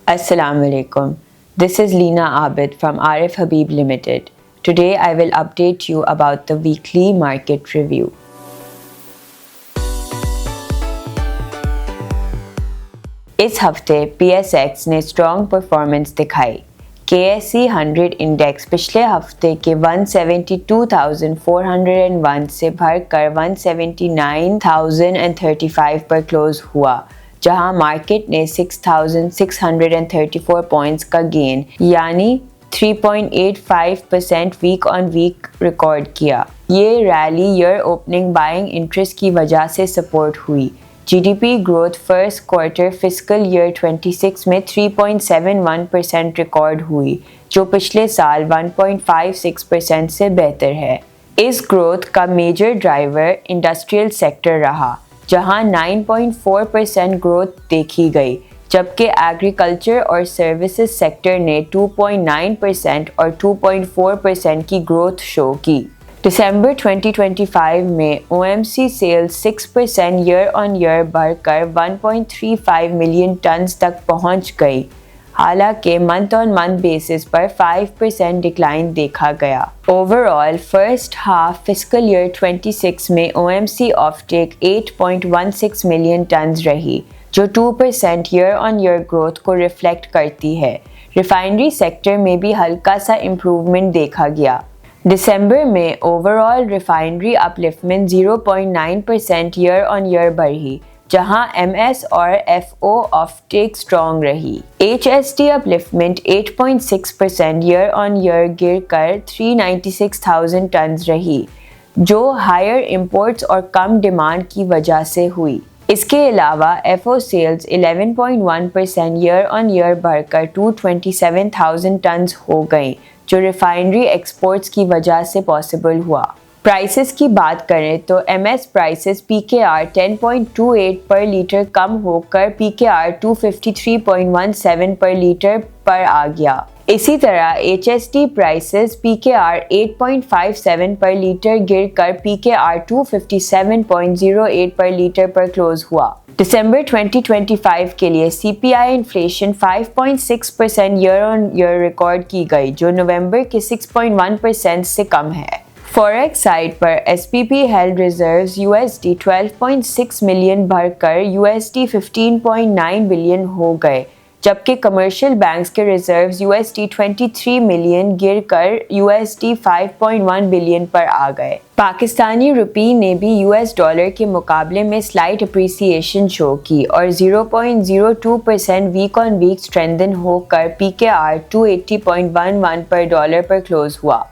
Assalamu alaikum. This is Leena Abid from Arif Habib Limited. Today I will update you about the weekly market review. इस हफ्ते PSX ने strong performance दिखाई। KSE 100 index पिछले हफ्ते के 172,401 से बढ़कर 179,035 पर क्लोज हुआ, जहां मार्केट ने 6,634 पॉइंट्स का गेन यानी 3.85% वीक ऑन वीक रिकॉर्ड किया। ये rally year opening buying interest की वजह से सपोर्ट हुई। GDP growth first quarter fiscal year 26 में 3.71% रिकॉर्ड हुई, जो पिछले साल 1.56% से बेहतर है। इस ग्रोथ का मेजर ड्राइवर इंडस्ट्रियल सेक्टर रहा, जहां 9.4% ग्रोथ देखी गई, जबकि एग्रीकल्चर और सर्विसेज सेक्टर ने 2.9% और 2.4% की ग्रोथ शो की। दिसंबर 2025 में OMC sales 6% year on year बढ़कर 1.35 मिलियन टन्स तक पहुंच गई, हालांकि मंथ ऑन मंथ बेसिस पर 5% डिक्लाइन देखा गया। Overall first half fiscal year 26 में OMC ऑफटेक 8.16 मिलियन टन्स रही, जो 2% ईयर ऑन ईयर ग्रोथ को रिफ्लेक्ट करती है। रिफाइनरी सेक्टर में भी हल्का सा इम्प्रूवमेंट देखा गया। दिसंबर में overall refinery upliftment 0.9% year on year बढ़ी, जहां MS और FO ऑफटेक स्ट्रॉन्ग रही। HSD upliftment 8.6% year on year गिरकर 396,000 टन्स रही, जो हायर इंपोर्ट्स और कम डिमांड की वजह से हुई। इसके अलावा FO sales 11.1% year on year बढ़कर 227,000 टन्स हो गई, जो रिफाइनरी एक्सपोर्ट्स की वजह से पॉसिबल हुआ। प्राइसेस की बात करें तो MS प्राइसेस PKR 10.28 पर लीटर कम होकर PKR 253.17 पर लीटर पर आ गया। इसी तरह HSD प्राइसेस PKR 8.57 पर लीटर गिरकर PKR 257.08 पर लीटर पर क्लोज हुआ। दिसंबर 2025 के लिए CPI inflation 5.6% year on year record की गई, जो नवंबर के 6.1% से कम है। फॉरेक्स साइड पर SPP held reserves USD 12.6 million बढ़कर USD 15.9 बिलियन हो गए, जबकि कमर्शियल बैंक्स के रिजर्व्स USD 23 मिलियन गिरकर USD 5.1 बिलियन पर आ गए। पाकिस्तानी रुपये ने भी US डॉलर के मुकाबले में स्लाइट अप्रिसिएशन शो की और 0.02% वीक ऑन वीक स्ट्रेंथन होकर PKR 280.11 पर डॉलर पर क्लोज हुआ।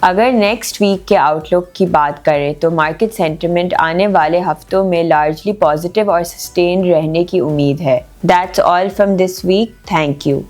अगर नेक्स्ट वीक के आउटलुक की बात करें तो मार्केट सेंटिमेंट आने वाले हफ्तों में लार्जली पॉजिटिव और सस्टेन रहने की उम्मीद है। That's all from this week. Thank you.